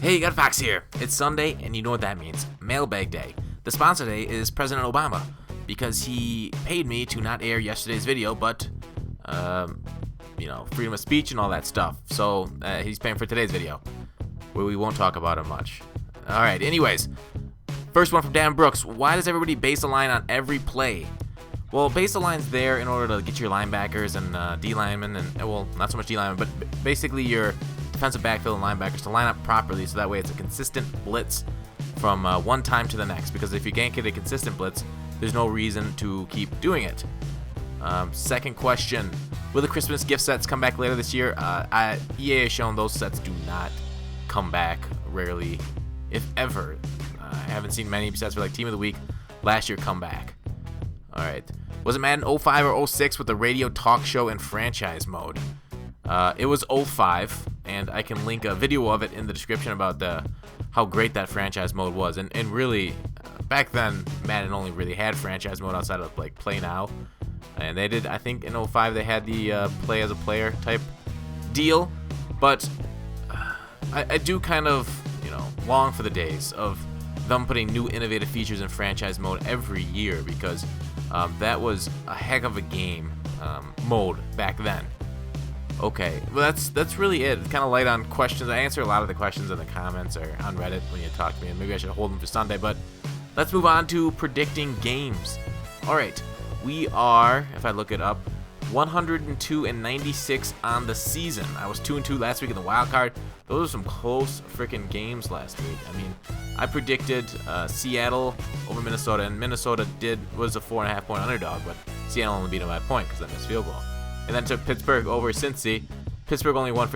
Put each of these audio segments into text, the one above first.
Hey, GutFoxx here. It's Sunday, and you know what that means. Mailbag Day. The sponsor today is President Obama, because he paid me to not air yesterday's video, but, freedom of speech and all that stuff. So, he's paying for today's video, where we won't talk about it much. Alright, anyways. First one from Dan Brooks. Why does everybody base a line on every play? Well, base a line's there in order to get your linebackers and D-linemen, and, well, not so much D-linemen, but basically your defensive backfield and linebackers to line up properly, so that way it's a consistent blitz from one time to the next, because if you can't get a consistent blitz, there's no reason to keep doing it. Second question, will the Christmas gift sets come back later this year? EA has shown those sets do not come back, rarely, if ever. I haven't seen many sets for like Team of the Week last year come back. Alright, was it Madden 05 or 06 with the radio talk show and franchise mode? It was 05, and I can link a video of it in the description about how great that franchise mode was. And really, back then, Madden only really had franchise mode outside of like Play Now. And they did, I think in 05, they had the play as a player type deal. But I do kind of, long for the days of them putting new innovative features in franchise mode every year, because that was a heck of a game mode back then. Okay, well that's really it. It's kind of light on questions. I answer a lot of the questions in the comments or on Reddit when you talk to me, and maybe I should hold them for Sunday, but let's move on to predicting games. Alright, we are, if I look it up, 102-96 on the season. I was 2-2 last week in the wild card. Those are some close freaking games last week. I mean, I predicted Seattle over Minnesota, and Minnesota was a 4.5 point underdog, but Seattle only beat them by a point because I missed field goal. And then took Pittsburgh over Cincy. Pittsburgh only won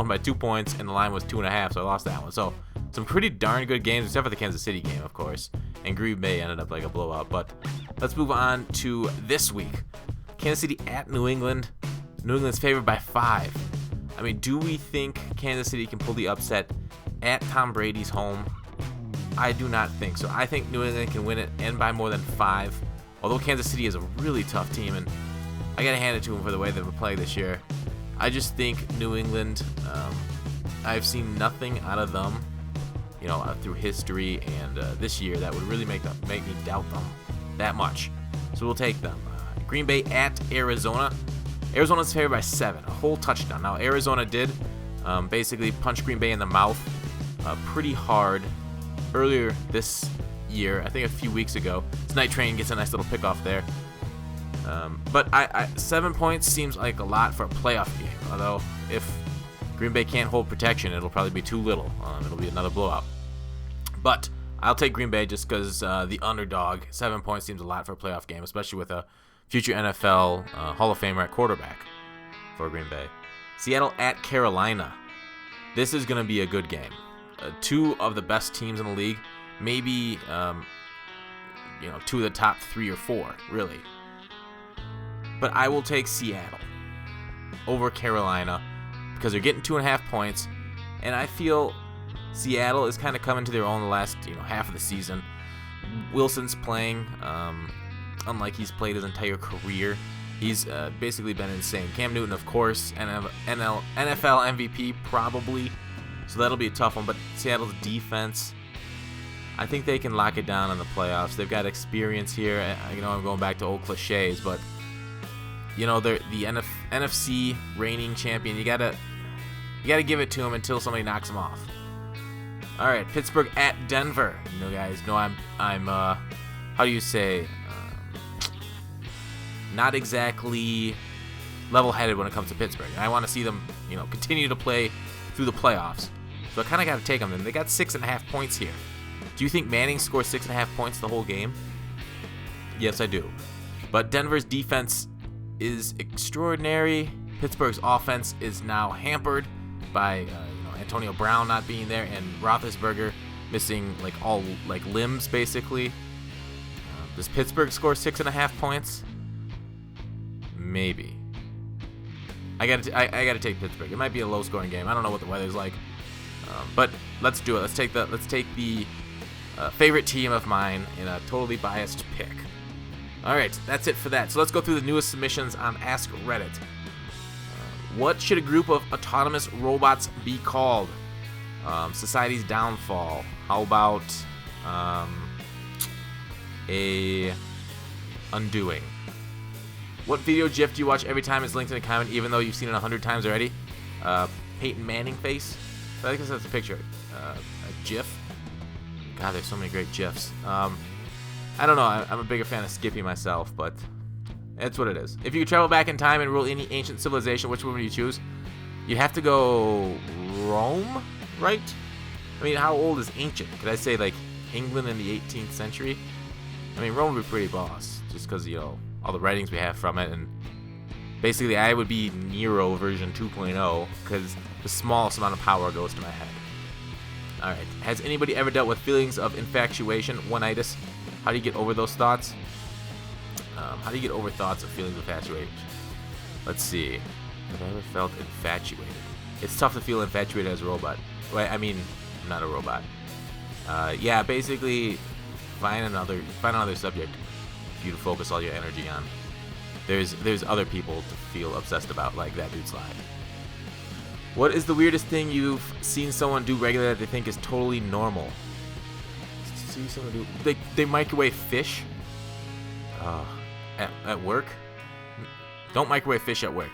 by 2 points, and the line was 2.5, so I lost that one. So some pretty darn good games, except for the Kansas City game, of course. And Green Bay ended up like a blowout. But let's move on to this week. Kansas City at New England. New England's favored by 5. I mean, do we think Kansas City can pull the upset at Tom Brady's home? I do not think so. I think New England can win it and by more than 5. Although Kansas City is a really tough team, and I gotta hand it to them for the way they've been playing this year. I just think New England, I've seen nothing out of them, through history and this year that would really make me doubt them that much. So we'll take them. Green Bay at Arizona. Arizona's favored by 7, a whole touchdown. Now Arizona did basically punch Green Bay in the mouth pretty hard earlier this year. I think a few weeks ago. Night Train gets a nice little pickoff there. But 7 points seems like a lot for a playoff game. Although, if Green Bay can't hold protection, it'll probably be too little. It'll be another blowout. But I'll take Green Bay just because the underdog. 7 points seems a lot for a playoff game, especially with a future NFL Hall of Famer at quarterback for Green Bay. Seattle at Carolina. This is going to be a good game. 2 of the best teams in the league. Maybe, 2 of the top 3 or 4, really. But I will take Seattle over Carolina because they're getting 2.5 points, and I feel Seattle is kind of coming to their own the last half of the season. Wilson's playing unlike he's played his entire career. He's basically been insane. Cam Newton, of course, NFL MVP probably, so that'll be a tough one. But Seattle's defense, I think they can lock it down in the playoffs. They've got experience here. I'm going back to old cliches, but they're the NFC reigning champion. You gotta give it to them until somebody knocks them off. All right, Pittsburgh at Denver. Guys know I'm how do you say, not exactly level-headed when it comes to Pittsburgh. And I want to see them, continue to play through the playoffs. So I kind of got to take them. And they got 6.5 points here. Do you think Manning scored 6.5 points the whole game? Yes, I do. But Denver's defense is extraordinary. Pittsburgh's offense is now hampered by Antonio Brown not being there and Roethlisberger missing all limbs basically. Does Pittsburgh score 6.5 points? Maybe. I gotta take Pittsburgh. It might be a low scoring game. I don't know what the weather's like, but let's do it. Let's take the favorite team of mine in a totally biased pick. Alright, that's it for that. So let's go through the newest submissions on Ask Reddit. What should a group of autonomous robots be called? Society's downfall. How about a undoing? What video GIF do you watch every time? It's linked in the comment, even though you've seen it 100 times already. Peyton Manning face. I think that's a picture. A GIF. God, there's so many great GIFs. I don't know. I'm a bigger fan of Skippy myself, but it's what it is. If you could travel back in time and rule any ancient civilization, which one would you choose? You have to go Rome, right? I mean, how old is ancient? Could I say, like, England in the 18th century? I mean, Rome would be pretty boss, just because, you know, all the writings we have from it, and basically I would be Nero version 2.0, because the smallest amount of power goes to my head. Alright, has anybody ever dealt with feelings of infatuation, one-itis? How do you get over those thoughts? How do you get over thoughts of feelings of infatuation? Let's see. Have I ever felt infatuated? It's tough to feel infatuated as a robot. Well, I mean, I'm not a robot. Yeah, basically, find another subject for you to focus all your energy on. There's other people to feel obsessed about, like that dude Sly. What is the weirdest thing you've seen someone do regularly that they think is totally normal? See someone do? They microwave fish. At work. Don't microwave fish at work.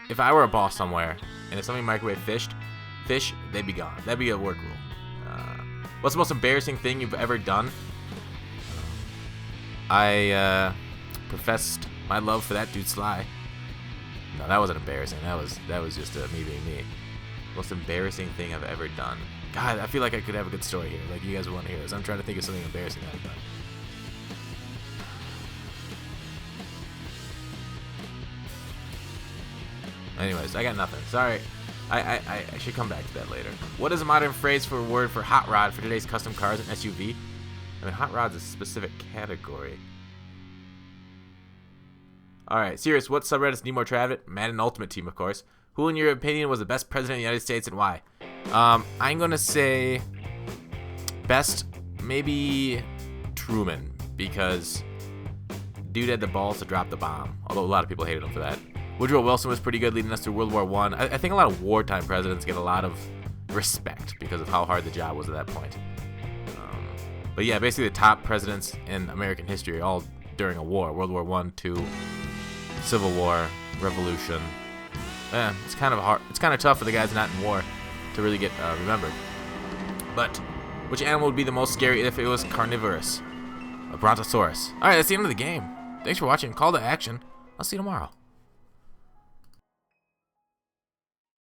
If I were a boss somewhere and if somebody microwave fish, they'd be gone. That'd be a work rule. What's the most embarrassing thing you've ever done? I professed my love for that dude Sly. No, that wasn't embarrassing. That was just me being me. Most embarrassing thing I've ever done. God, I feel like I could have a good story here. Like, you guys would want to hear this. I'm trying to think of something embarrassing that I've done. Anyways, I got nothing. Sorry. I should come back to that later. What is a modern phrase for a word for hot rod for today's custom cars and SUV? I mean, hot rod's a specific category. Alright, serious. What subreddits need more traffic? Madden Ultimate Team, of course. Who, in your opinion, was the best president of the United States and why? I'm going to say best, maybe Truman, because dude had the balls to drop the bomb, although a lot of people hated him for that. Woodrow Wilson was pretty good leading us through World War I. I think a lot of wartime presidents get a lot of respect because of how hard the job was at that point. But yeah, basically the top presidents in American history are all during a war. World War I, II, Civil War, Revolution. It's kind of hard. It's kind of tough for the guys not in war to really get remembered. But which animal would be the most scary if it was carnivorous? A brontosaurus. Alright, that's the end of the game. Thanks for watching. Call to action. I'll see you tomorrow.